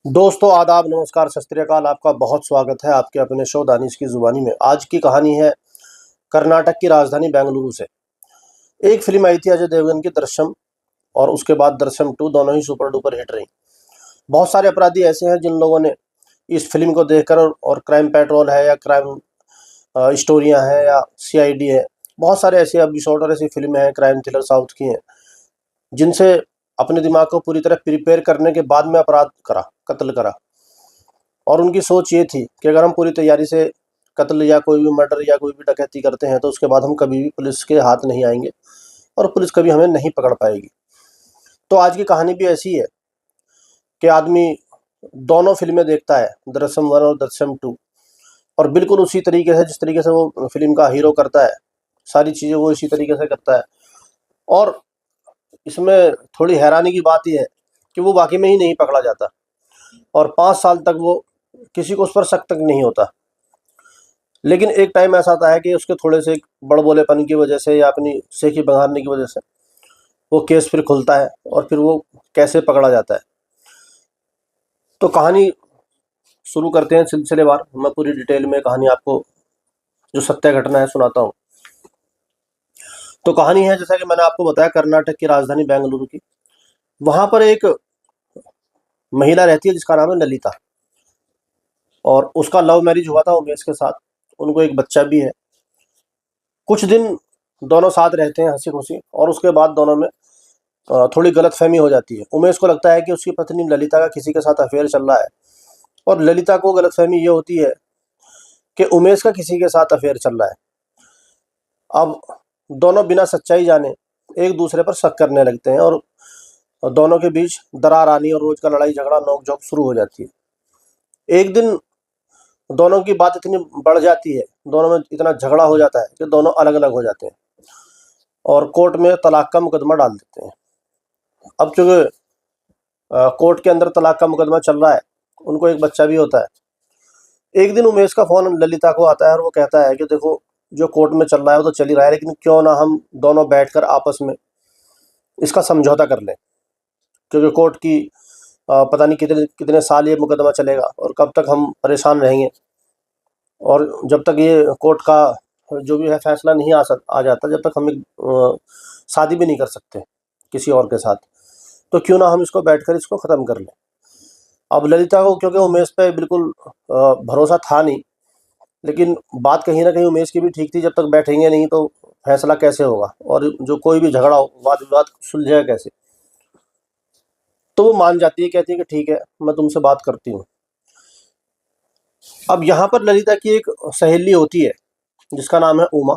दोस्तों आदाब नमस्कार सत श्री अकाल। आपका बहुत स्वागत है आपके अपने शो दानिश की जुबानी में। आज की कहानी है कर्नाटक की राजधानी बेंगलुरु से। एक फिल्म आई थी अजय देवगन की दृश्यम, और उसके बाद दृश्यम 2 दोनों ही सुपर डुपर हिट रही। बहुत सारे अपराधी ऐसे हैं जिन लोगों ने इस फिल्म को देखकर और क्राइम पेट्रोल है या क्राइम स्टोरियां हैं या सीआईडी है, बहुत सारे ऐसे एपिसोड और ऐसी फिल्में हैं क्राइम थ्रिलर साउथ की हैं जिनसे अपने दिमाग को पूरी तरह प्रिपेयर करने के बाद में अपराध करा, कत्ल करा। और उनकी सोच ये थी कि अगर हम पूरी तैयारी से कत्ल या कोई भी मर्डर या कोई भी डकैती करते हैं तो उसके बाद हम कभी भी पुलिस के हाथ नहीं आएंगे और पुलिस कभी हमें नहीं पकड़ पाएगी। तो आज की कहानी भी ऐसी है कि आदमी दोनों फिल्में देखता है, दृश्यम 1 और दृश्यम 2, और बिल्कुल उसी तरीके से जिस तरीके से वो फिल्म का हीरो करता है, सारी चीज़ें वो इसी तरीके से करता है। और इसमें थोड़ी हैरानी की बात यह है कि वो वाकई में ही नहीं पकड़ा जाता और 5 साल तक वो किसी को उस पर शक तक नहीं होता। लेकिन एक टाइम ऐसा आता है कि उसके थोड़े से बड़बोलेपन की वजह से या अपनी सेखी बघारने की वजह से वो केस फिर खुलता है और फिर वो कैसे पकड़ा जाता है। तो कहानी शुरू करते हैं सिलसिलेवार। मैं पूरी डिटेल में कहानी आपको जो सत्य घटना है सुनाता हूँ। तो कहानी है, जैसा कि मैंने आपको बताया, कर्नाटक की राजधानी बेंगलुरु की। वहाँ पर एक महिला रहती है जिसका नाम है ललिता, और उसका लव मैरिज हुआ था उमेश के साथ। उनको एक बच्चा भी है। कुछ दिन दोनों साथ रहते हैं हंसी खुशी, और उसके बाद दोनों में थोड़ी गलतफहमी हो जाती है। उमेश को लगता है कि उसकी पत्नी ललिता का किसी के साथ अफेयर चल रहा है, और ललिता को गलतफहमी ये होती है कि उमेश का किसी के साथ अफेयर चल रहा है। अब दोनों बिना सच्चाई जाने एक दूसरे पर शक करने लगते हैं, और दोनों के बीच दरार आनी और रोज का लड़ाई झगड़ा नोक झोंक शुरू हो जाती है। एक दिन दोनों की बात इतनी बढ़ जाती है, दोनों में इतना झगड़ा हो जाता है कि दोनों अलग अलग हो जाते हैं और कोर्ट में तलाक का मुकदमा डाल देते हैं। अब चूंकि कोर्ट के अंदर तलाक का मुकदमा चल रहा है, उनको एक बच्चा भी होता है। एक दिन उमेश का फोन ललिता को आता है और वो कहता है कि देखो, जो कोर्ट में चल रहा है वो तो चल ही रहा है, लेकिन क्यों ना हम दोनों बैठकर आपस में इसका समझौता कर लें, क्योंकि कोर्ट की पता नहीं कितने कितने साल ये मुकदमा चलेगा और कब तक हम परेशान रहेंगे, और जब तक ये कोर्ट का जो भी है फैसला नहीं आ जाता, जब तक हम शादी भी नहीं कर सकते किसी और के साथ। तो क्यों ना हम इसको बैठकर इसको ख़त्म कर लें। अब ललिता को क्योंकि उमेश पे बिल्कुल भरोसा था नहीं, लेकिन बात कहीं ना कहीं उमेश की भी ठीक थी। जब तक बैठेंगे नहीं तो फैसला कैसे होगा, और जो कोई भी झगड़ा हो, वाद विवाद सुलझेगा कैसे। तो वो मान जाती है, कहती है कि ठीक है, मैं तुमसे बात करती हूँ। अब यहाँ पर ललिता की एक सहेली होती है जिसका नाम है उमा,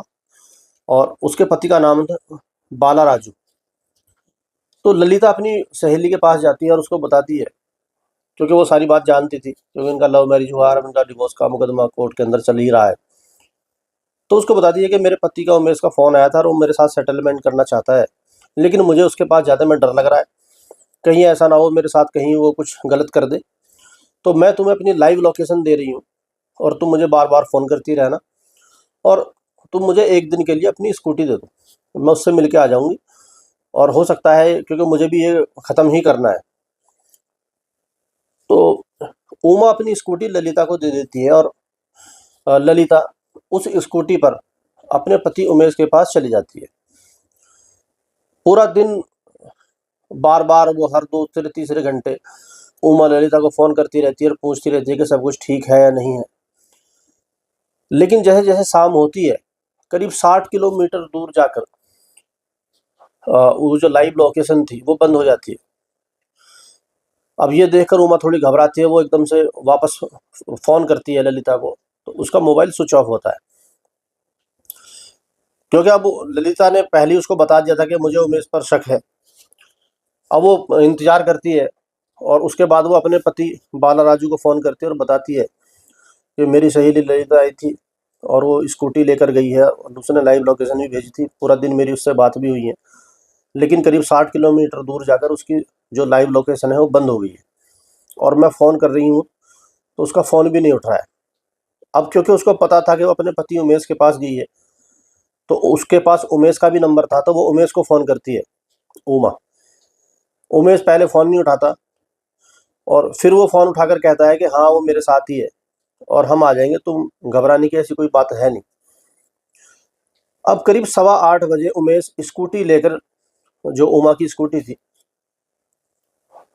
और उसके पति का नाम था बाला राजू। तो ललिता अपनी सहेली के पास जाती है और उसको बताती है, क्योंकि वो सारी बात जानती थी, क्योंकि इनका लव मैरिज हुआ और इनका डिवोर्स का मुकदमा कोर्ट के अंदर चल ही रहा है। तो उसको बताती है कि मेरे पति का उमेश का फ़ोन आया था और वो मेरे साथ सेटलमेंट करना चाहता है, लेकिन मुझे उसके पास जाते में डर लग रहा है, कहीं ऐसा ना हो मेरे साथ कहीं वो कुछ गलत कर दे। तो मैं तुम्हें अपनी लाइव लोकेशन दे रही हूँ और तुम मुझे बार बार फ़ोन करती रहना, और तुम मुझे एक दिन के लिए अपनी स्कूटी दे दो, मैं उससे मिल के आ जाऊँगी, और हो सकता है क्योंकि मुझे भी ये ख़त्म ही करना है। तो उमा अपनी स्कूटी ललिता को दे देती है, और ललिता उस स्कूटी पर अपने पति उमेश के पास चली जाती है। पूरा दिन बार बार वो हर दूसरे तीसरे घंटे उमा ललिता को फ़ोन करती रहती है और पूछती रहती है कि सब कुछ ठीक है या नहीं है। लेकिन जैसे जैसे शाम होती है, करीब 60 किलोमीटर दूर जाकर वो जो लाइव लोकेशन थी वो बंद हो जाती है। अब ये देखकर उमा थोड़ी घबराती है, वो एकदम से वापस फ़ोन करती है ललिता को, तो उसका मोबाइल स्विच ऑफ होता है, क्योंकि अब ललिता ने पहले ही उसको बता दिया था कि मुझे उमेश पर शक है। अब वो इंतज़ार करती है, और उसके बाद वो अपने पति बाला राजू को फ़ोन करती है और बताती है कि मेरी सहेली ललिता आई थी और वो स्कूटी लेकर गई है, और उसने लाइव लोकेशन भी भेजी थी, पूरा दिन मेरी उससे बात भी हुई है, लेकिन करीब 60 किलोमीटर दूर जाकर उसकी जो लाइव लोकेशन है वो बंद हो गई है, और मैं फ़ोन कर रही हूँ तो उसका फ़ोन भी नहीं उठ रहा है। अब क्योंकि उसको पता था कि वो अपने पति उमेश के पास गई है, तो उसके पास उमेश का भी नंबर था, तो वो उमेश को फ़ोन करती है उमा। उमेश पहले फ़ोन नहीं उठाता, और फिर वो फ़ोन उठाकर कहता है कि हाँ वो मेरे साथ ही है और हम आ जाएंगे, तुम घबराने की ऐसी कोई बात है नहीं। अब करीब 8:15 बजे उमेश स्कूटी लेकर, जो उमा की स्कूटी थी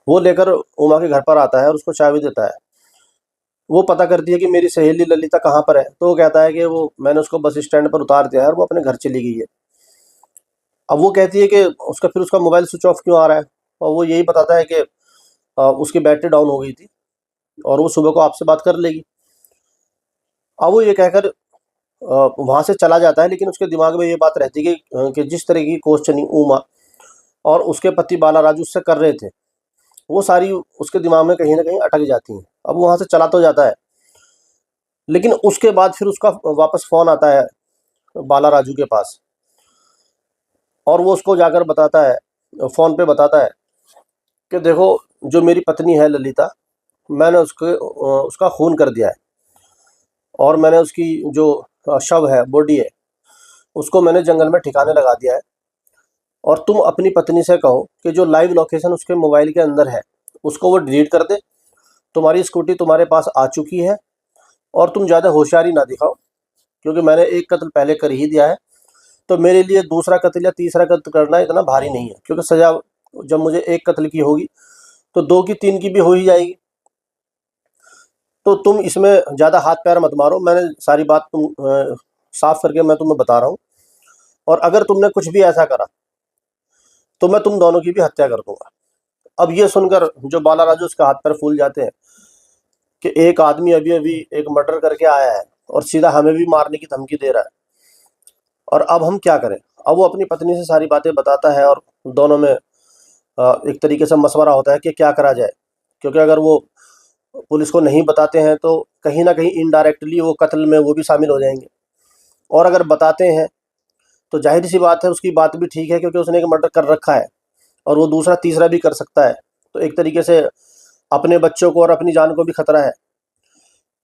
वो लेकर उमा के घर पर आता है और उसको चाबी देता है। वो पता करती है कि मेरी सहेली ललिता कहाँ पर है, तो वो कहता है कि वो मैंने उसको बस स्टैंड पर उतार दिया है और वो अपने घर चली गई है। अब वो कहती है कि उसका मोबाइल स्विच ऑफ क्यों आ रहा है, और वो यही बताता है कि उसकी बैटरी डाउन हो गई थी और वो सुबह को आपसे बात कर लेगी। अब वो ये कहकर वहाँ से चला जाता है, लेकिन उसके दिमाग में ये बात रहती है कि जिस तरह की क्वेश्चनिंग उमा और उसके पति बाला राजू उससे कर रहे थे, वो सारी उसके दिमाग में कहीं न कहीं अटक जाती हैं। अब वो वहाँ से चला तो जाता है, लेकिन उसके बाद फिर उसका वापस फ़ोन आता है बाला राजू के पास, और वो उसको जाकर बताता है, फ़ोन पे बताता है कि देखो, जो मेरी पत्नी है ललिता, मैंने उसका खून कर दिया है और मैंने उसकी जो शव है, बॉडी है, उसको मैंने जंगल में ठिकाने लगा दिया है। और तुम अपनी पत्नी से कहो कि जो लाइव लोकेशन उसके मोबाइल के अंदर है, उसको वो डिलीट कर दे। तुम्हारी स्कूटी तुम्हारे पास आ चुकी है और तुम ज़्यादा होशियारी ना दिखाओ, क्योंकि मैंने एक कत्ल पहले कर ही दिया है, तो मेरे लिए दूसरा कत्ल या तीसरा कत्ल करना इतना भारी नहीं है, क्योंकि सज़ा जब मुझे एक कत्ल की होगी तो 2 की 3 की भी हो ही जाएगी। तो तुम इसमें ज़्यादा हाथ पैर मत मारो, मैंने सारी बात साफ करके मैं तुम्हें बता रहा हूँ, और अगर तुमने कुछ भी ऐसा करा तो मैं तुम दोनों की भी हत्या कर दूंगा। अब ये सुनकर जो बाला राजू, उसके हाथ पैर फूल जाते हैं कि एक आदमी अभी अभी एक मर्डर करके आया है और सीधा हमें भी मारने की धमकी दे रहा है, और अब हम क्या करें। अब वो अपनी पत्नी से सारी बातें बताता है और दोनों में एक तरीके से मशवरा होता है कि क्या करा जाए, क्योंकि अगर वो पुलिस को नहीं बताते हैं तो कहीं ना कहीं इनडायरेक्टली वो कत्ल में वो भी शामिल हो जाएंगे, और अगर बताते हैं तो जाहिर सी बात है उसकी बात भी ठीक है, क्योंकि उसने एक मर्डर कर रखा है और वो दूसरा तीसरा भी कर सकता है, तो एक तरीके से अपने बच्चों को और अपनी जान को भी खतरा है।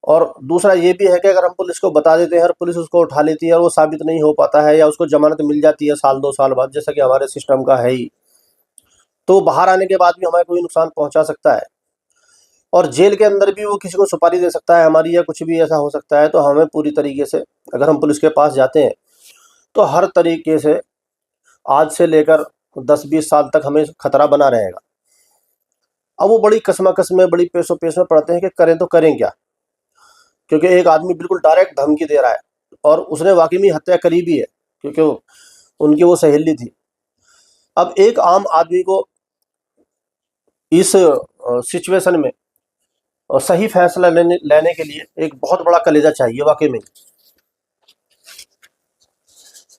और दूसरा ये भी है कि अगर हम पुलिस को बता देते हैं और पुलिस उसको उठा लेती है और वो साबित नहीं हो पाता है, या उसको जमानत मिल जाती है साल 2 साल बाद, जैसा कि हमारे सिस्टम का है ही, तो बाहर आने के बाद भी हमें कोई नुकसान पहुंचा सकता है, और जेल के अंदर भी वो किसी को सुपारी दे सकता है हमारी, या कुछ भी ऐसा हो सकता है। तो हमें पूरी तरीके से, अगर हम पुलिस के पास जाते हैं तो हर तरीके से आज से लेकर 10-20 साल तक हमें खतरा बना रहेगा। अब वो बड़ी कशमकश में, बड़ी पेशोपेश में पड़ते हैं कि करें तो करें क्या, क्योंकि एक आदमी बिल्कुल डायरेक्ट धमकी दे रहा है और उसने वाकई में हत्या करी भी है, क्योंकि उनकी वो सहेली थी। अब एक आम आदमी को इस सिचुएशन में सही फैसला लेने लेने के लिए एक बहुत बड़ा कलेजा चाहिए वाकई में।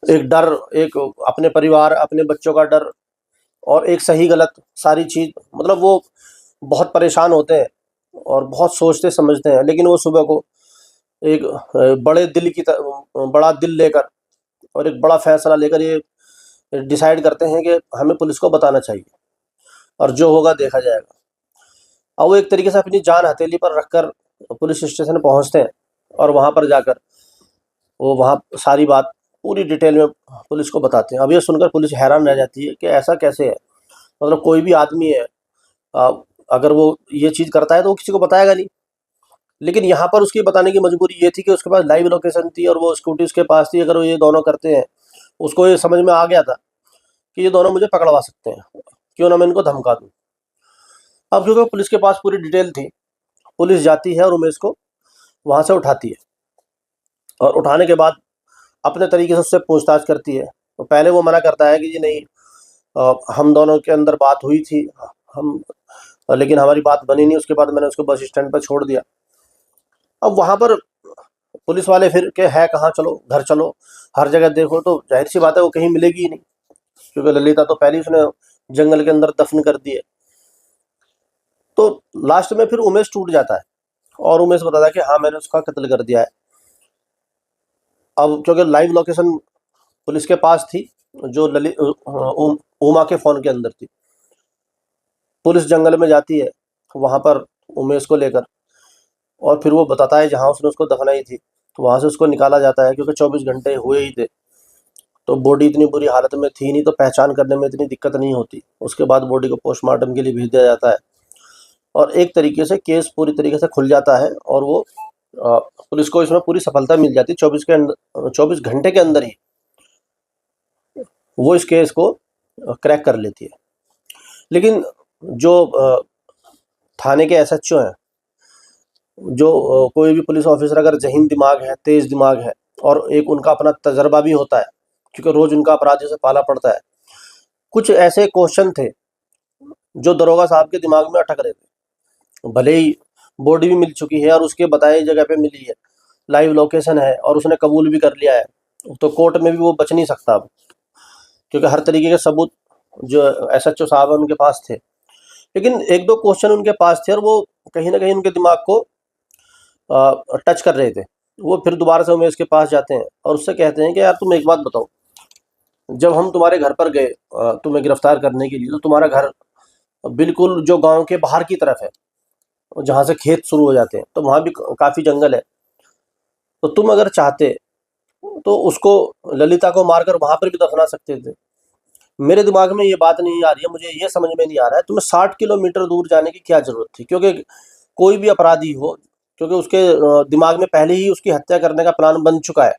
एक डर, एक अपने परिवार, अपने बच्चों का डर, और एक सही गलत सारी चीज़, मतलब वो बहुत परेशान होते हैं और बहुत सोचते समझते हैं, लेकिन वो सुबह को एक बड़ा दिल लेकर और एक बड़ा फैसला लेकर ये डिसाइड करते हैं कि हमें पुलिस को बताना चाहिए और जो होगा देखा जाएगा। और वो एक तरीके से अपनी जान हथेली पर रखकर पुलिस स्टेशन पहुंचते हैं, और वहां पर जाकर वो वहाँ सारी बात पूरी डिटेल में पुलिस को बताते हैं। अब ये सुनकर पुलिस हैरान रह जाती है कि ऐसा कैसे है, मतलब कोई भी आदमी है, अ, अगर वो ये चीज़ करता है तो वो किसी को बताएगा नहीं, लेकिन यहाँ पर उसकी बताने की मजबूरी ये थी कि उसके पास लाइव लोकेशन थी और वो स्कूटी उसके पास थी। अगर वो ये दोनों करते हैं, उसको ये समझ में आ गया था कि ये दोनों मुझे पकड़वा सकते हैं, क्यों ना मैं इनको धमका दूँ। अब क्योंकि पुलिस के पास पूरी डिटेल थी, पुलिस जाती है और उमेश को वहाँ से उठाती है, और उठाने के बाद अपने तरीके से उससे पूछताछ करती है। तो पहले वो मना करता है कि जी नहीं, हम दोनों के अंदर बात हुई थी, हम लेकिन हमारी बात बनी नहीं। उसके बाद मैंने उसको बस स्टैंड पर छोड़ दिया। अब वहाँ पर पुलिस वाले फिर के है कहाँ, चलो घर चलो, हर जगह देखो, तो जाहिर सी बात है वो कहीं मिलेगी ही नहीं, क्योंकि ललिता तो पहले ही उसने जंगल के अंदर दफन कर दी है। तो लास्ट में फिर उमेश टूट जाता है और उमेश बताता है कि हाँ मैंने उसका कत्ल कर दिया है। अब क्योंकि लाइव लोकेशन पुलिस के पास थी, जो उमा के फ़ोन के अंदर थी, पुलिस जंगल में जाती है वहाँ पर उमेश को लेकर, और फिर वो बताता है जहाँ उसने उसको दफनाई थी, तो वहाँ से उसको निकाला जाता है, क्योंकि 24 घंटे हुए ही थे, तो बॉडी इतनी बुरी हालत में थी नहीं, तो पहचान करने में इतनी दिक्कत नहीं होती। उसके बाद बॉडी को पोस्टमार्टम के लिए भेज दिया जाता है। और एक तरीके से केस पूरी तरीके से खुल जाता है और वो पुलिस को इसमें पूरी सफलता मिल जाती है। 24 घंटे के अंदर ही वो इस केस को क्रैक कर लेती है। लेकिन जो थाने के एसएचओ हैं, जो कोई भी पुलिस ऑफिसर अगर ज़हीन दिमाग है, तेज़ दिमाग है और एक उनका अपना तजर्बा भी होता है, क्योंकि रोज़ उनका अपराधियों से पाला पड़ता है, कुछ ऐसे क्वेश्चन थे जो दरोगा साहब के दिमाग में अटक रहे थे। भले ही बॉडी भी मिल चुकी है और उसके बताए जगह पे मिली है, लाइव लोकेशन है और उसने कबूल भी कर लिया है, तो कोर्ट में भी वो बच नहीं सकता अब, क्योंकि हर तरीके के सबूत जो एसएचओ साहब है उनके पास थे। लेकिन एक दो क्वेश्चन उनके पास थे और वो कहीं ना कहीं उनके दिमाग को टच कर रहे थे। वो फिर दोबारा से उमेश के पास जाते हैं और उससे कहते हैं कि यार तुम एक बात बताओ, जब हम तुम्हारे घर पर गए तुम्हें गिरफ्तार करने के लिए, तो तुम्हारा घर बिल्कुल जो गांव के बाहर की तरफ है, जहाँ से खेत शुरू हो जाते हैं, तो वहाँ भी काफ़ी जंगल है। तो तुम अगर चाहते तो उसको, ललिता को मारकर वहाँ पर भी दफना सकते थे। मेरे दिमाग में ये बात नहीं आ रही है, मुझे ये समझ में नहीं आ रहा है तुम्हें 60 किलोमीटर दूर जाने की क्या ज़रूरत थी। क्योंकि कोई भी अपराधी हो, क्योंकि उसके दिमाग में पहले ही उसकी हत्या करने का प्लान बन चुका है,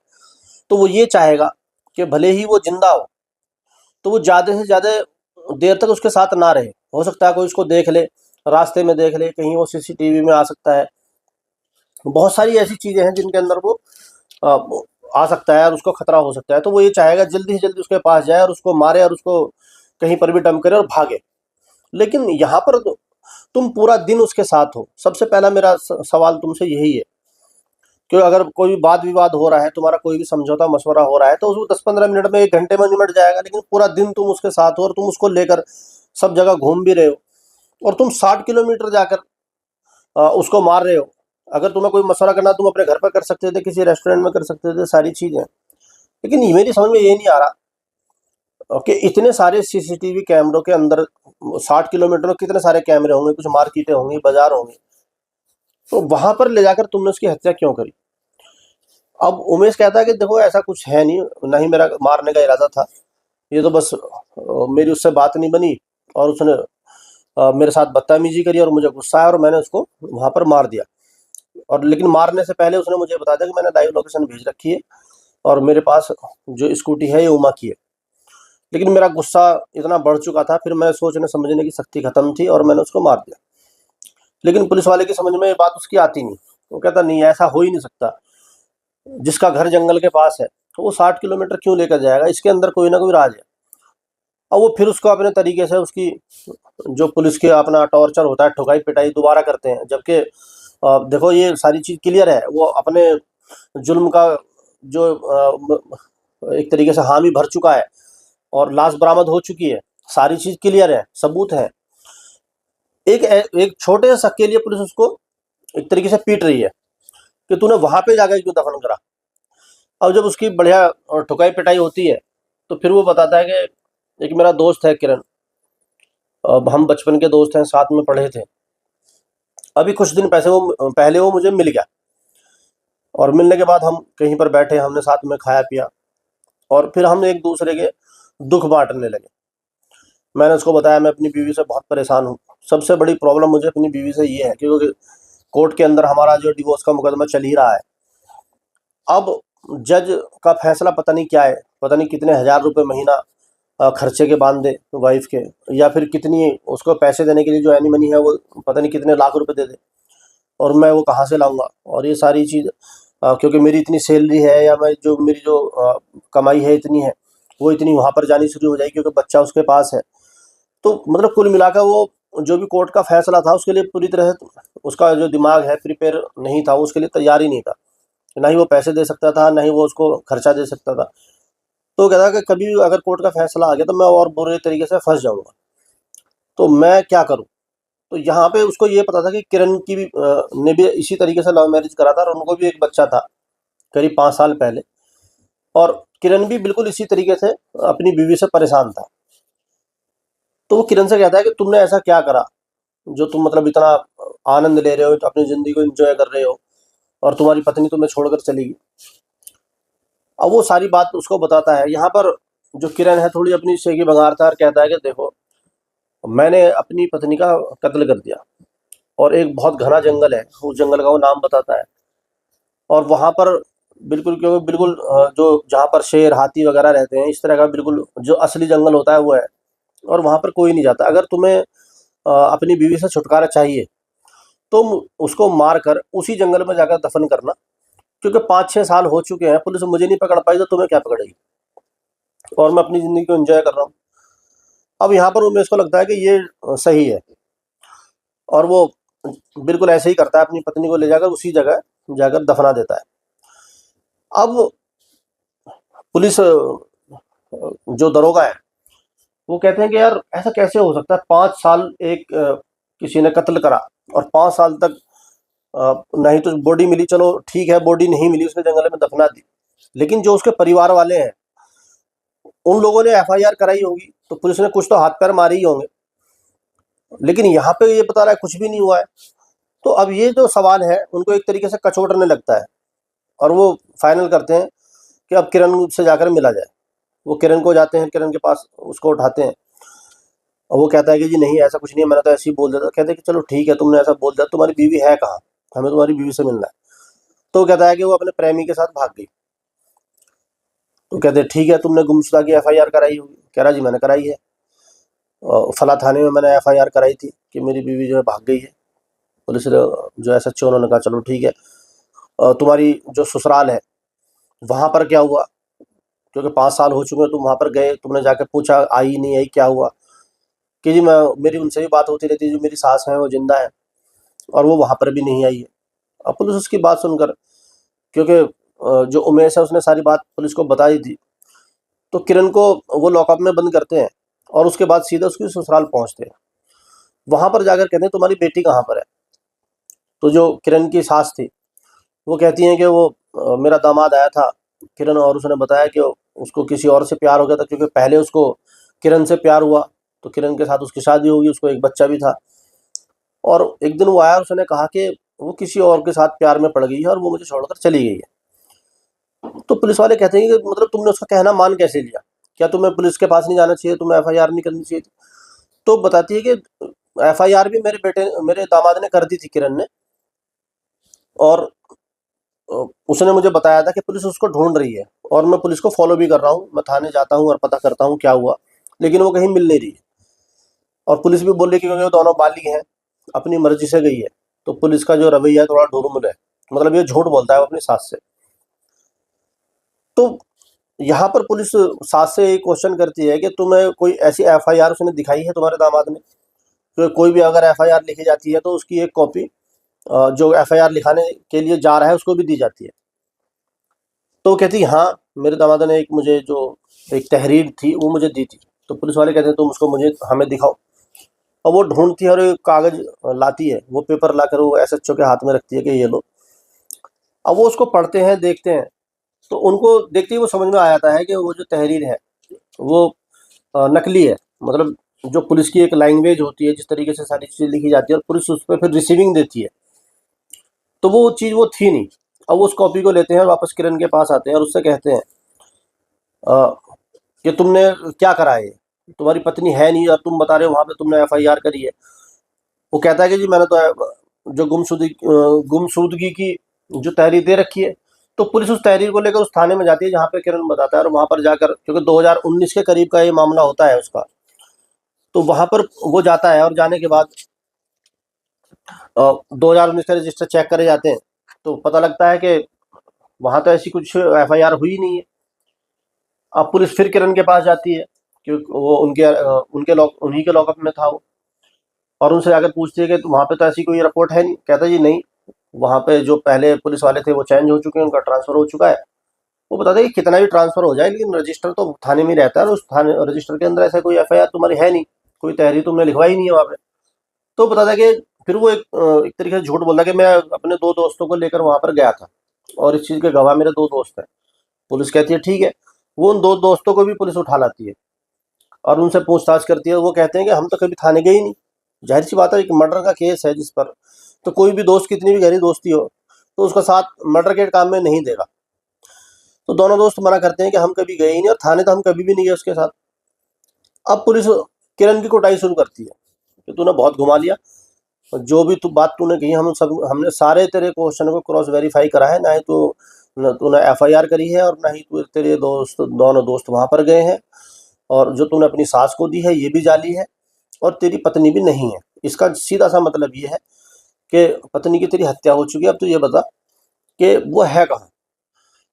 तो वो ये चाहेगा कि भले ही वो जिंदा हो तो वो ज़्यादा से ज़्यादा देर तक उसके साथ ना रहे। हो सकता है कोई उसको देख ले, रास्ते में देख ले, कहीं वो सीसीटीवी में आ सकता है। बहुत सारी ऐसी चीज़ें हैं जिनके अंदर वो आ सकता है और उसको खतरा हो सकता है। तो वो ये चाहेगा जल्दी से जल्दी उसके पास जाए और उसको मारे और उसको कहीं पर भी डंप करे और भागे। लेकिन यहाँ पर तुम पूरा दिन उसके साथ हो। सबसे पहला मेरा सवाल तुमसे यही है कि अगर कोई भी वाद विवाद हो रहा है, तुम्हारा कोई भी समझौता मशवरा हो रहा है, तो उसको 10-15 मिनट में, 1 घंटे में निमट जाएगा। लेकिन पूरा दिन तुम उसके साथ हो और तुम उसको लेकर सब जगह घूम भी रहे हो और तुम 60 किलोमीटर जाकर उसको मार रहे हो। अगर तुम्हें कोई मशवरा करना तुम अपने घर पर कर सकते थे, किसी रेस्टोरेंट में कर सकते थे, सारी चीज़ें। लेकिन ये मेरी समझ में ये नहीं आ रहा कि इतने सारे सीसीटीवी कैमरों के अंदर 60 किलोमीटर में कितने सारे कैमरे होंगे, कुछ मार्केटें होंगी, बाजार होंगे, तो वहां पर ले जाकर तुमने उसकी हत्या क्यों करी। अब उमेश कहता है कि देखो ऐसा कुछ है नहीं, ना ही मेरा मारने का इरादा था, ये तो बस मेरी उससे बात नहीं बनी और उसने मेरे साथ बदतमीजी करी और मुझे गुस्सा आया और मैंने उसको वहां पर मार दिया। और लेकिन मारने से पहले उसने मुझे बता दिया कि मैंने लाइव लोकेशन भेज रखी है और मेरे पास जो स्कूटी है ये उमा की है। लेकिन मेरा गुस्सा इतना बढ़ चुका था, फिर मैं सोचने समझने की शक्ति खत्म थी और मैंने उसको मार दिया। लेकिन पुलिस वाले की समझ में ये बात उसकी आती नहीं। वो कहता नहीं, ऐसा हो ही नहीं सकता, जिसका घर जंगल के पास है तो वो 60 किलोमीटर क्यों लेकर जाएगा, इसके अंदर कोई ना कोई राज है। और वो फिर उसको अपने तरीके से उसकी जो पुलिस के अपना टॉर्चर होता है, ठुकाई पिटाई दोबारा करते हैं। जबकि देखो ये सारी चीज़ क्लियर है, वो अपने जुल्म का जो एक तरीके से हामी भर चुका है और लाश बरामद हो चुकी है, सारी चीज़ क्लियर है, सबूत है। एक एक छोटे से शक के लिए पुलिस उसको एक तरीके से पीट रही है कि तूने वहां पे जाकर क्यों दफन करा। अब जब उसकी बढ़िया ठुकाई पिटाई होती है तो फिर वो बताता है कि एक मेरा दोस्त है किरण, अब हम बचपन के दोस्त हैं, साथ में पढ़े थे। अभी कुछ दिन पहले वो मुझे मिल गया और मिलने के बाद हम कहीं पर बैठे, हमने साथ में खाया पिया और फिर हम एक दूसरे के दुख बांटने लगे। मैंने उसको बताया मैं अपनी बीवी से बहुत परेशान हूँ। सबसे बड़ी प्रॉब्लम मुझे अपनी बीवी से ये है क्योंकि कोर्ट के अंदर हमारा जो डिवोर्स का मुकदमा चल ही रहा है। अब जज का फैसला पता नहीं क्या है, पता नहीं कितने हजार रुपए महीना खर्चे के बांध दे वाइफ के, या फिर कितनी उसको पैसे देने के लिए जो एनी मनी है वो पता नहीं कितने लाख रुपए दे दे, और मैं वो कहाँ से लाऊंगा। और ये सारी चीज़ क्योंकि मेरी इतनी सैलरी है या मेरी जो कमाई है इतनी है, वो इतनी वहाँ पर जानी शुरू हो जाएगी क्योंकि बच्चा उसके पास है। तो मतलब कुल मिलाकर वो जो भी कोर्ट का फैसला था उसके लिए पूरी तरह उसका जो दिमाग है प्रिपेयर नहीं था, उसके लिए तैयार ही नहीं था। ना ही वो पैसे दे सकता था, ना ही वो उसको खर्चा दे सकता था। तो कहता कि कभी भी अगर कोर्ट का फैसला आ गया तो मैं और बुरे तरीके से फंस जाऊंगा, तो मैं क्या करूं। तो यहाँ पे उसको ये पता था कि किरण की भी ने भी इसी तरीके से लव मैरिज करा था और उनको भी एक बच्चा था करीब 5 साल पहले, और किरण भी बिल्कुल इसी तरीके से अपनी बीवी से परेशान था। तो वो किरण से कहता है कि तुमने ऐसा क्या करा जो तुम मतलब इतना आनंद ले रहे हो, तो अपनी जिंदगी को एंजॉय कर रहे हो और तुम्हारी पत्नी तुम्हें छोड़कर चली गई। अब वो सारी बात उसको बताता है। यहाँ पर जो किरण है थोड़ी अपनी शेखी बघारता है और कहता है कि देखो मैंने अपनी पत्नी का कत्ल कर दिया, और एक बहुत घना जंगल है, उस जंगल का वो नाम बताता है। और वहाँ पर बिल्कुल, क्योंकि बिल्कुल जो जहाँ पर शेर, हाथी वगैरह रहते हैं, इस तरह का बिल्कुल जो असली जंगल होता है वो है। और वहाँ पर कोई नहीं जाता। अगर तुम्हें अपनी बीवी से छुटकारा चाहिए, तुम उसको मार कर उसी जंगल में जाकर दफन करना, क्योंकि 5-6 साल हो चुके हैं, पुलिस मुझे नहीं पकड़ पाई, तो तुम्हें क्या पकड़ेगी, और मैं अपनी ज़िंदगी को एन्जॉय कर रहा हूँ। अब यहाँ पर उमेश को लगता है कि ये सही है, और वो बिल्कुल ऐसे ही करता है, अपनी पत्नी को ले जाकर उसी जगह जाकर दफना देता है। अब पुलिस जो दरोगा है, वो कहते हैं कि यार ऐसा कैसे हो सकता है, 5 साल एक किसी ने कत्ल करा, और 5 साल तक नहीं तो बॉडी मिली, चलो ठीक है, बॉडी नहीं मिली, उसने जंगल में दफना दी, लेकिन जो उसके परिवार वाले हैं, उन लोगों ने एफआईआर कराई होगी, तो पुलिस ने कुछ तो हाथ पैर मारे ही होंगे, लेकिन यहाँ पे ये बता रहा है कुछ भी नहीं हुआ है। तो अब ये जो सवाल है, उनको एक तरीके से कचोटने लगता है, और वो फाइनल करते हैं कि अब किरण से जाकर मिला जाए। वो किरण को जाते हैं, किरण के पास उसको उठाते हैं, और वो कहता है कि जी नहीं, ऐसा कुछ नहीं है, मैंने तो ऐसे ही बोल दिया था। कहते हैं कि चलो ठीक है, तुमने ऐसा बोल दिया, तुम्हारी बीवी है कहाँ, हमें तुम्हारी बीवी से मिलना है। तो वो कहता है कि वो अपने प्रेमी के साथ भाग गई। तो कहते हैं ठीक है, तुमने गुमशुदा की एफआईआर कराई होगी। कह रहा जी मैंने कराई है, फला थाने में मैंने एफआईआर कराई थी कि मेरी बीवी जो है भाग गई है। पुलिस जो एसएचओ, उन्होंने कहा चलो ठीक है, तुम्हारी जो ससुराल है वहाँ पर क्या हुआ, क्योंकि 5 साल हो चुके हैं, तुम वहाँ पर गए, तुमने जाकर पूछा, आई नहीं आई, क्या हुआ। कि जी मैं, मेरी उनसे भी बात होती रहती है, जो मेरी सास है वो जिंदा है, और वो वहाँ पर भी नहीं आई है। अब पुलिस उसकी बात सुनकर, क्योंकि जो उमेश है उसने सारी बात पुलिस को बताई थी, तो किरण को वो लॉकअप में बंद करते हैं, और उसके बाद सीधा उसकी ससुराल पहुँचते हैं। वहाँ पर जाकर कहते हैं तुम्हारी बेटी कहाँ पर है। तो जो किरण की सास थी, वो कहती हैं कि वो मेरा दामाद आया था किरण, और उसने बताया कि उसको किसी और से प्यार हो गया था, क्योंकि पहले उसको किरण से प्यार हुआ, तो किरण के साथ उसकी शादी होगी, उसको एक बच्चा भी था। और एक दिन वो आया और उसने कहा कि वो किसी और के साथ प्यार में पड़ गई है, और वो मुझे छोड़कर चली गई है। तो पुलिस वाले कहते हैं कि मतलब तुमने उसका कहना मान कैसे लिया, क्या तुम्हें पुलिस के पास नहीं जाना चाहिए, तुम्हें एफआईआर नहीं करनी चाहिए थी। तो बताती है कि एफआईआर भी मेरे दामाद ने कर दी थी, किरण ने, और उसने मुझे बताया था कि पुलिस उसको ढूंढ रही है, और मैं पुलिस को फॉलो भी कर रहा हूँ, मैं थाने जाता हूँ और पता करता हूँ क्या हुआ, लेकिन वो कहीं मिल नहीं रही है। और पुलिस भी बोल रही है कि क्योंकि वो दोनों बालिग हैं, अपनी मर्जी से गई है, तो पुलिस का जो रवैया है थोड़ा ढुलमुल है, मतलब ये झूठ बोलता है वो अपनी सास से। तो यहाँ पर पुलिस सास से एक क्वेश्चन करती है कि तुम्हें कोई ऐसी एफआईआर उसने दिखाई है तुम्हारे दामाद ने, तो कोई भी अगर एफआईआर लिखी जाती है तो उसकी एक कॉपी जो एफआईआर लिखाने के लिए जा रहा है उसको भी दी जाती है। तो वो कहती हाँ, मेरे दामाद ने एक मुझे जो एक तहरीर थी वो मुझे दी थी। तो पुलिस वाले कहते हैं तुम उसको मुझे हमें दिखाओ। और वो ढूंढती है और एक कागज लाती है, वो पेपर लाकर वो एसएचओ के हाथ में रखती है कि ये लो। अब वो उसको पढ़ते हैं, देखते हैं, तो उनको देखते ही वो समझ में आ जाता है कि वो जो तहरीर है वो नकली है। मतलब जो पुलिस की एक लैंग्वेज होती है, जिस तरीके से सारी चीज़ें लिखी जाती है और पुलिस उस पर फिर रिसीविंग देती है, तो वो चीज़ वो थी नहीं। अब वो उस कॉपी को लेते हैं और वापस किरण के पास आते हैं और उससे कहते हैं कि तुमने क्या करा है, तुम्हारी पत्नी है नहीं और तुम बता रहे हो वहाँ पे तुमने एफआईआर करी है। वो कहता है कि जी मैंने तो जो गुमशुदगी की जो तहरीर दे रखी है। तो पुलिस उस तहरीर को लेकर उस थाने में जाती है जहाँ पे किरण बताता है, और वहाँ पर जाकर, क्योंकि 2019 के करीब का ये मामला होता है उसका, तो वहाँ पर वो जाता है, और जाने के बाद 2019 का रजिस्टर चेक करे जाते हैं, तो पता लगता है कि वहाँ तो ऐसी कुछ एफआईआर हुई नहीं है। अब पुलिस फिर किरण के पास जाती है, क्योंकि वो उन्हीं के लॉकअप में था वो, और उनसे जाकर पूछती है कि वहाँ पे तो ऐसी कोई रिपोर्ट है नहीं। कहता जी नहीं, वहाँ पे जो पहले पुलिस वाले थे वो चेंज हो चुके हैं, उनका ट्रांसफ़र हो चुका है। वो बताते हैं कि कितना भी ट्रांसफ़र हो जाए, लेकिन रजिस्टर तो थाने में ही रहता है, और उस थाने रजिस्टर के अंदर ऐसा कोई एफआईआर तुम्हारी है नहीं, कोई तहरीर तुमने लिखवाई नहीं है वहाँ पे। तो बताता है कि फिर वो एक तरीके से झूठ बोला कि मैं अपने 2 दोस्तों को लेकर वहाँ पर गया था, और इस चीज़ के गवाह मेरे 2 दोस्त हैं। पुलिस कहती है ठीक है। वो उन 2 दोस्तों को भी पुलिस उठा लाती है और उनसे पूछताछ करती है। वो कहते हैं कि हम तो कभी थाने गए ही नहीं। ज़ाहिर-सी बात है, एक मर्डर का केस है जिस पर, तो कोई भी दोस्त कितनी भी गहरी दोस्ती हो, तो उसका साथ मर्डर के काम में नहीं देगा। तो दोनों दोस्त मना करते हैं कि हम कभी गए ही नहीं, और थाने तो हम कभी भी नहीं गए उसके साथ। अब पुलिस किरण की कुटाई शुरू करती है कि तूने बहुत घुमा लिया, जो भी तू बात तूने कही हमने सारे तेरे क्वेश्चन को क्रॉस वेरीफाई करा है। ना ही तूने एफआईआर करी है और ना ही तेरे दोनों दोस्त वहां पर गए हैं। और जो तूने अपनी सास को दी है ये भी जाली है, और तेरी पत्नी भी नहीं है। इसका सीधा सा मतलब ये है कि पत्नी की तेरी हत्या हो चुकी है। अब तू ये बता कि वो है कहाँ।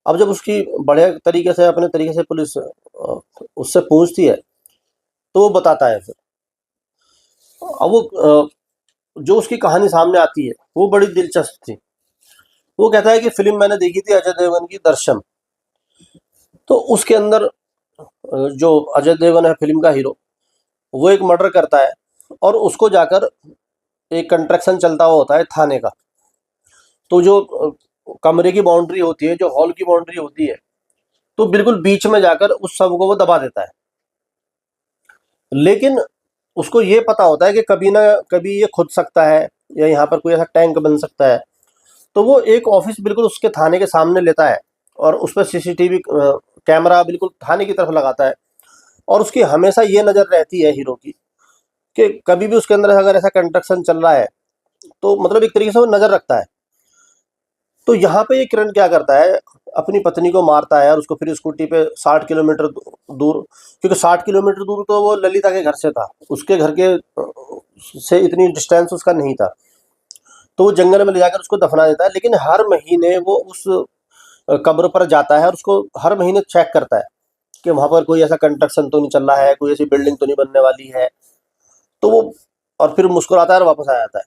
अब जब उसकी बड़े तरीके से अपने तरीके से पुलिस उससे पूछती है तो वो बताता है। फिर अब वो जो उसकी कहानी सामने आती है वो बड़ी दिलचस्प थी। वो कहता है कि फिल्म मैंने देखी थी अजय देवगन की दृश्यम। तो उसके अंदर जो अजय देवगन है फिल्म का हीरो, वो एक मर्डर करता है और उसको जाकर एक कंस्ट्रक्शन चलता हुआ होता है थाने का। तो जो कमरे की बाउंड्री होती है, जो हॉल की बाउंड्री होती है, तो बिल्कुल बीच में जाकर उस सब को वो दबा देता है। लेकिन उसको ये पता होता है कि कभी ना कभी ये खुद सकता है या यहाँ पर कोई ऐसा टैंक बन सकता है। तो वो एक ऑफिस बिल्कुल उसके थाने के सामने लेता है और उस पर सीसीटीवी कैमरा बिल्कुल थाने की तरफ लगाता है। और उसकी हमेशा ये नज़र रहती है हीरो की कि कभी भी उसके अंदर अगर ऐसा कंस्ट्रक्शन चल रहा है तो मतलब एक तरीके से वो नज़र रखता है। तो यहाँ पे ये किरण क्या करता है, अपनी पत्नी को मारता है और उसको फिर स्कूटी पे 60 किलोमीटर दूर, क्योंकि 60 किलोमीटर दूर तो वो ललिता के घर से था, उसके घर के से इतनी डिस्टेंस उसका नहीं था। तो वो जंगल में ले जाकर उसको दफना देता है। लेकिन हर महीने वो उस कब्र पर जाता है और उसको हर महीने चेक करता है कि वहाँ पर कोई ऐसा कंस्ट्रक्शन तो नहीं चल रहा है, कोई ऐसी बिल्डिंग तो नहीं बनने वाली है। तो वो और फिर मुस्कुराता है और वापस आ जाता है।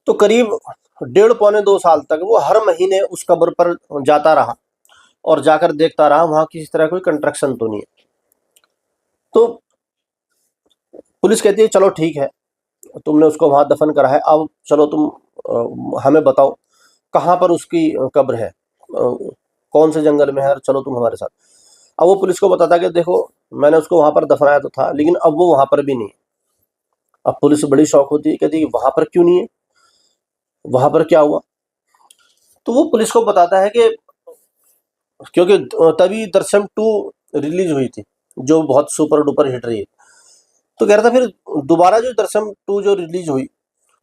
तो करीब 1.5 पौने 2 साल तक वो हर महीने उस कब्र पर जाता रहा और जाकर देखता रहा वहाँ किसी तरह कोई कंस्ट्रक्शन तो नहीं है। तो पुलिस कहती है चलो ठीक है, तुमने उसको वहाँ दफन करा है, अब चलो तुम हमें बताओ कहाँ पर उसकी कब्र है, कौन से जंगल में है, और चलो तुम हमारे साथ। अब वो पुलिस को बताता है कि देखो मैंने उसको वहाँ पर दफनाया तो था, लेकिन अब वो वहाँ पर भी नहीं है। अब पुलिस बड़ी शौक होती है, कहती है वहाँ पर क्यों नहीं है, वहाँ पर क्या हुआ। तो वो पुलिस को बताता है कि क्योंकि तभी दृश्यम 2 रिलीज हुई थी जो बहुत सुपर डुपर हिट रही है। तो कह रहा था फिर दोबारा जो दृश्यम 2 जो रिलीज हुई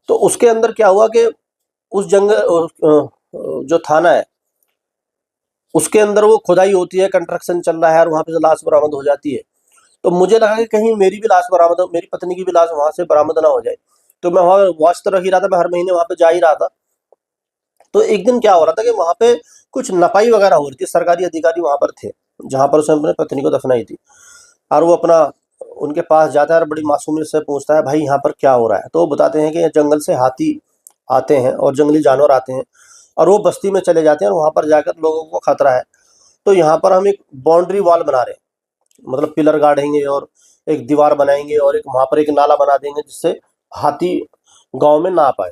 तो उसके अंदर क्या हुआ कि उस जंगल जो थाना है उसके अंदर वो खुदाई होती है, कंस्ट्रक्शन चल रहा है और वहाँ पे लाश बरामद हो जाती है। तो मुझे लगा कि कहीं मेरी भी लाश बरामद हो, मेरी पत्नी की भी लाश वहाँ से बरामद ना हो जाए। तो मैं वहाँ वॉच तो रख ही रहा था, मैं हर महीने वहाँ पे जा ही रहा था। तो एक दिन क्या हो रहा था कि वहाँ पे कुछ नपाई वगैरह हो रही थी, सरकारी अधिकारी वहाँ पर थे जहाँ पर उसने अपने पत्नी को दफनाई थी। और वो अपना उनके पास जाता है और बड़ी मासूमियत से पूछता है भाई यहाँ पर क्या हो रहा है। तो वो बताते हैं कि जंगल से हाथी आते हैं और जंगली जानवर आते हैं और वो बस्ती में चले जाते हैं और वहाँ पर जाकर लोगों को खतरा है। तो यहाँ पर हम एक बाउंड्री वॉल बना रहे हैं, मतलब पिलर गाड़ेंगे और एक दीवार बनाएंगे और एक वहाँ पर एक नाला बना देंगे जिससे हाथी गांव में ना आ पाए।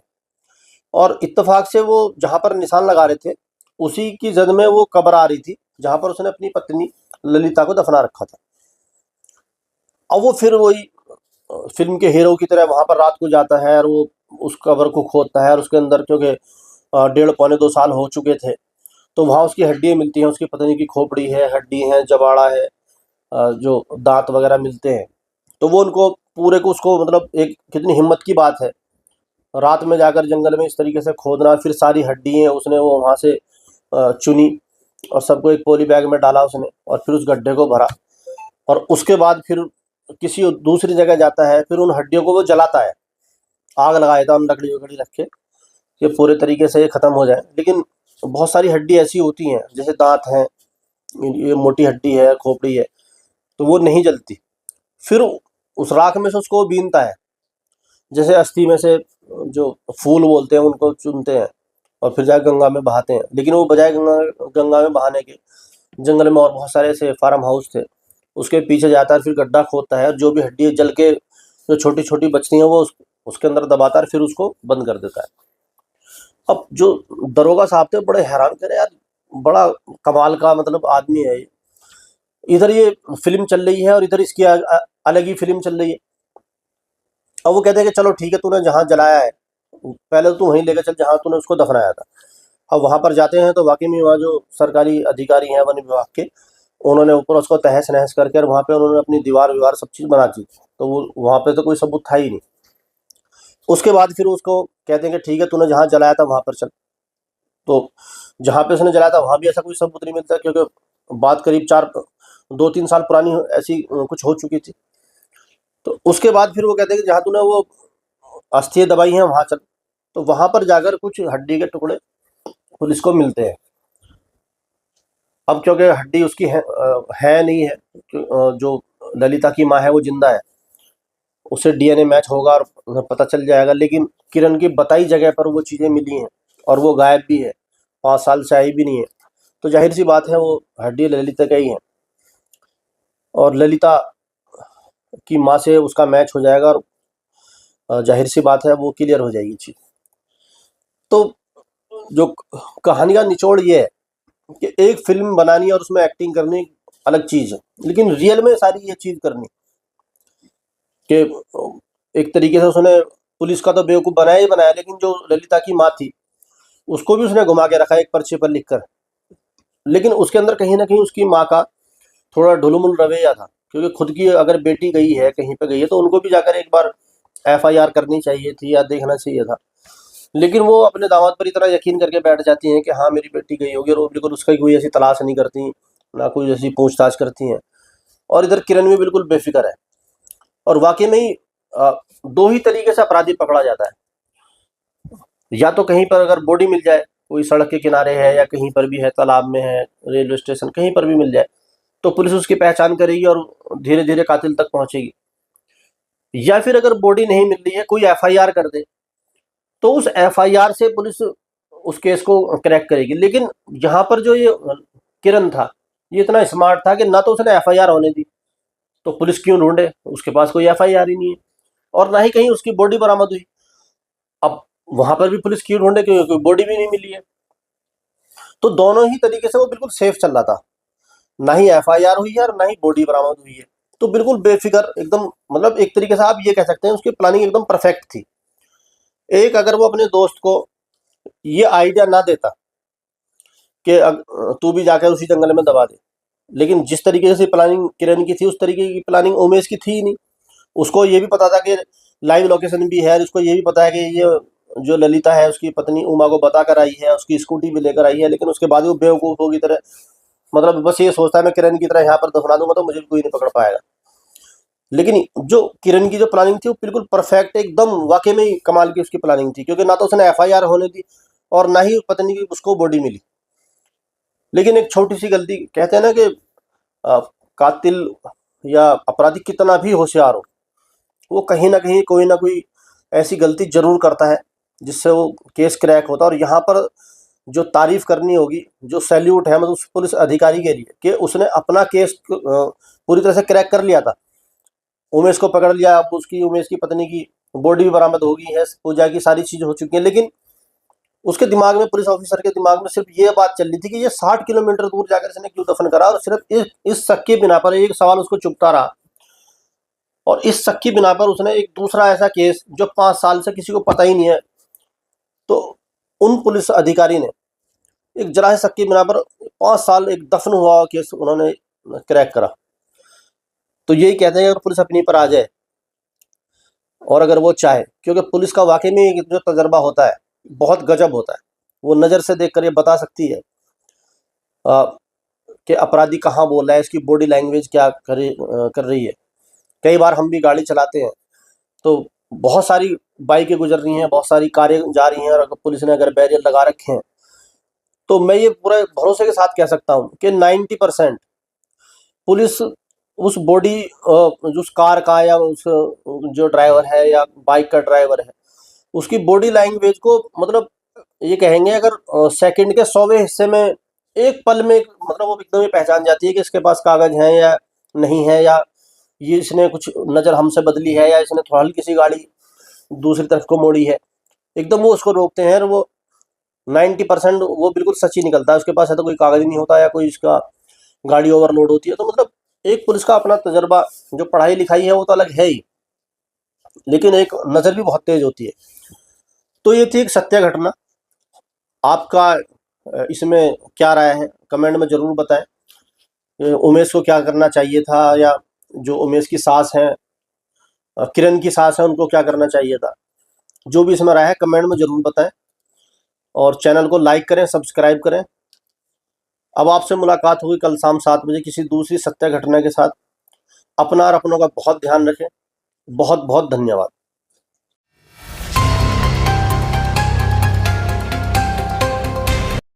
और इत्तेफाक से वो जहाँ पर निशान लगा रहे थे उसी की जद में वो कब्र आ रही थी जहाँ पर उसने अपनी पत्नी ललिता को दफना रखा था। अब वो फिर वही फिल्म के हीरो की तरह वहाँ पर रात को जाता है और वो उस कब्र को खोदता है और उसके अंदर क्योंकि 1.5 पौने 2 साल हो चुके थे तो वहाँ उसकी हड्डियाँ मिलती हैं, उसकी पत्नी की खोपड़ी है, हड्डी है, जबाड़ा है, जो दांत वगैरह मिलते हैं। तो वो उनको पूरे को उसको मतलब एक कितनी हिम्मत की बात है रात में जाकर जंगल में इस तरीके से खोदना, फिर सारी हड्डियाँ उसने वो वहाँ से चुनी और सबको एक पॉली बैग में डाला उसने और फिर उस गड्ढे को भरा। और उसके बाद फिर किसी दूसरी जगह जाता है, फिर उन हड्डियों को वो जलाता है, आग लगा देता है उन लकड़ी वकड़ी रख के कि पूरे तरीके से ये ख़त्म हो जाए। लेकिन बहुत सारी हड्डी ऐसी होती हैं जैसे दांत हैं, ये मोटी हड्डी है, खोपड़ी है, तो वो नहीं जलती। फिर उस राख में से उसको वो बीनता है, जैसे अस्थि में से जो फूल बोलते हैं उनको चुनते हैं और फिर जाकर गंगा में बहाते हैं। लेकिन वो बजाय गंगा गंगा में बहाने के जंगल में और बहुत सारे ऐसे फार्म हाउस थे, उसके पीछे जाता है, फिर गड्ढा खोदता है और जो भी हड्डी जल के जो छोटी छोटी बचती हैं वो उसके अंदर दबाता है, फिर उसको बंद कर देता है। अब जो दरोगा साहब थे बड़े हैरान करे यार, बड़ा कमाल का मतलब आदमी है ये। इधर ये फिल्म चल रही है और इधर इसकी अलग ही फिल्म चल रही है। अब वो कहते हैं कि चलो ठीक है, तूने जहाँ जलाया है पहले तो तू वहीं लेकर चल जहाँ तूने उसको दफनाया था। अब वहाँ पर जाते हैं तो वाकई में वहाँ जो सरकारी अधिकारी हैं वन विभाग के, उन्होंने ऊपर उसको तहस नहस करके और वहाँ पे उन्होंने अपनी दीवार वीवार सब चीज़ बना दी। तो वो वहाँ पे तो कोई सबूत था ही नहीं। उसके बाद फिर उसको कहते हैं कि ठीक है, तूने जहाँ जलाया था वहां पर चल। तो जहाँ पे उसने जलाया था वहां भी ऐसा कोई सबूत नहीं मिलता, क्योंकि बात करीब 2-3 साल पुरानी ऐसी कुछ हो चुकी थी। तो उसके बाद फिर वो कहते हैं कि जहाँ तूने वो अस्थियां दबाई हैं वहां चल। तो वहां पर जाकर कुछ हड्डी के टुकड़े पुलिस को मिलते हैं। अब क्योंकि हड्डी उसकी है नहीं है, जो ललिता की माँ है वो जिंदा है, उससे डीएनए मैच होगा और उन्हें पता चल जाएगा। लेकिन किरण की बताई जगह पर वो चीज़ें मिली हैं और वो गायब भी है, 5 साल से आई भी नहीं है। तो जाहिर सी बात है वो हड्डी ललिता का ही है, और ललिता की माँ से उसका मैच हो जाएगा, और जाहिर सी बात है वो क्लियर हो जाएगी चीज़। तो जो कहानी का निचोड़ ये है कि एक फिल्म बनानी और उसमें एक्टिंग करनी अलग चीज़ है, लेकिन रियल में सारी ये चीज़ करनी कि एक तरीके से उसने पुलिस का तो बेवकूफ़ बनाया ही बनाया, लेकिन जो ललिता की माँ थी उसको भी उसने घुमा के रखा एक पर्चे पर लिखकर। लेकिन उसके अंदर कहीं ना कहीं उसकी माँ का थोड़ा ढुलमुल रवैया था, क्योंकि खुद की अगर बेटी गई है कहीं पे गई है तो उनको भी जाकर एक बार एफआईआर करनी चाहिए थी या देखना चाहिए था। लेकिन वो अपने दामाद पर इतना यकीन करके बैठ जाती हैं कि हाँ मेरी बेटी गई होगी, और वो बिल्कुल उसका कोई ऐसी तलाश नहीं करती, ना कोई ऐसी पूछताछ करती हैं। और इधर किरण भी बिल्कुल बेफिक्र है। और वाकई में ही दो ही तरीके से अपराधी पकड़ा जाता है, या तो कहीं पर अगर बॉडी मिल जाए, कोई सड़क के किनारे है या कहीं पर भी है, तालाब में है, रेलवे स्टेशन, कहीं पर भी मिल जाए तो पुलिस उसकी पहचान करेगी और धीरे धीरे कातिल तक पहुंचेगी। या फिर अगर बॉडी नहीं मिल रही है, कोई एफआईआर कर दे तो उस एफआईआर से पुलिस उस केस को क्रैक करेगी। लेकिन यहाँ पर जो ये किरण था, ये इतना स्मार्ट था कि ना तो उसने एफआईआर होने दी, तो पुलिस क्यों ढूंढे, उसके पास कोई एफआईआर ही नहीं है, और ना ही कहीं उसकी बॉडी बरामद हुई। अब वहां पर भी पुलिस क्यों ढूंढे, क्योंकि बॉडी भी नहीं मिली है। तो दोनों ही तरीके से वो बिल्कुल सेफ चल रहा था, ना ही एफआईआर हुई है और ना ही बॉडी बरामद हुई है। तो बिल्कुल बेफिक्र एकदम, मतलब एक तरीके से आप ये कह सकते हैं उसकी प्लानिंग एकदम परफेक्ट थी। एक अगर वो अपने दोस्त को ये आइडिया ना देता कि तू भी जाकर उसी जंगल में दबा दे, लेकिन जिस तरीके से प्लानिंग किरण की थी उस तरीके की प्लानिंग उमेश की थी ही नहीं। उसको ये भी पता था कि लाइव लोकेशन भी है, उसको ये भी पता है कि ये जो ललिता है उसकी पत्नी उमा को बता कर आई है, उसकी स्कूटी भी लेकर आई है, लेकिन उसके बाद वो बेवकूफ़ों की तरह, मतलब बस ये सोचता है मैं किरण की तरह यहाँ पर दफना दूंगा तो मुझे भी कोई नहीं पकड़ पाएगा। लेकिन जो किरण की जो प्लानिंग थी वो बिल्कुल परफेक्ट, एकदम वाकई में ही कमाल की उसकी प्लानिंग थी, क्योंकि ना तो उसने एफआईआर होने दी और ना ही पत्नी की उसको बॉडी मिली। लेकिन एक छोटी सी गलती, कहते हैं ना कि अ, कातिल या अपराधी कितना भी होशियार हो, वो कहीं ना कहीं कोई ना कोई ऐसी गलती जरूर करता है जिससे वो केस क्रैक होता है। और यहाँ पर जो तारीफ करनी होगी, जो सैल्यूट है, मतलब उस पुलिस अधिकारी के लिए कि उसने अपना केस पूरी तरह से क्रैक कर लिया था। उमेश को पकड़ लिया, अब उसकी उमेश की पत्नी की बॉडी भी बरामद हो गई है, पूजा की सारी चीज़ हो चुकी है। लेकिन उसके दिमाग में, पुलिस ऑफिसर के दिमाग में सिर्फ ये बात चल रही थी कि ये 60 किलोमीटर दूर जाकर इसने क्यों दफन करा, और सिर्फ इस शक के बिना पर एक सवाल उसको चुभता रहा। और इस शक की बिना पर उसने एक दूसरा ऐसा केस जो 5 साल से किसी को पता ही नहीं है, तो उन पुलिस अधिकारी ने एक जरा से शक के बिना पर 5 साल एक दफन हुआ केस उन्होंने क्रैक करा। तो यही कहते हैं अगर पुलिस अपनी पर आ जाए और अगर वो चाहे, क्योंकि पुलिस का वाकई में जो तजर्बा होता है बहुत गजब होता है। वो नज़र से देख कर ये बता सकती है कि अपराधी कहाँ बोल रहा है, इसकी बॉडी लैंग्वेज क्या कर रही है। कई बार हम भी गाड़ी चलाते हैं तो बहुत सारी बाइकें गुजर रही हैं, बहुत सारी कारें जा रही हैं, और अगर पुलिस ने अगर बैरियर लगा रखे हैं तो मैं ये पूरे भरोसे के साथ कह सकता हूँ कि 90% पुलिस उस बॉडी, उस कार का या उस जो ड्राइवर है या बाइक का ड्राइवर है, उसकी बॉडी लैंग्वेज को, मतलब ये कहेंगे अगर सेकंड के 100वें हिस्से में, एक पल में, मतलब वो एकदम ही पहचान जाती है कि इसके पास कागज हैं या नहीं है, या ये इसने कुछ नज़र हमसे बदली है, या इसने थोड़ा हल्की सी गाड़ी दूसरी तरफ को मोड़ी है। एकदम वो उसको रोकते हैं और वो 90% वो बिल्कुल सच ही निकलता है। उसके पास है तो कोई कागज नहीं होता या कोई इसका गाड़ी ओवरलोड होती है। तो मतलब एक पुलिस का अपना तजर्बा, जो पढ़ाई लिखाई है वो तो अलग है ही, लेकिन एक नज़र भी बहुत तेज होती है। तो ये थी एक सत्य घटना। आपका इसमें क्या राय है, कमेंट में ज़रूर बताएं। उमेश को क्या करना चाहिए था, या जो उमेश की सास हैं, किरण की सास है, उनको क्या करना चाहिए था। जो भी इसमें राय है कमेंट में जरूर बताएं और चैनल को लाइक करें, सब्सक्राइब करें। अब आपसे मुलाकात होगी कल शाम 7 बजे किसी दूसरी सत्य घटना के साथ। अपना और अपनों का बहुत ध्यान रखें। बहुत बहुत धन्यवाद।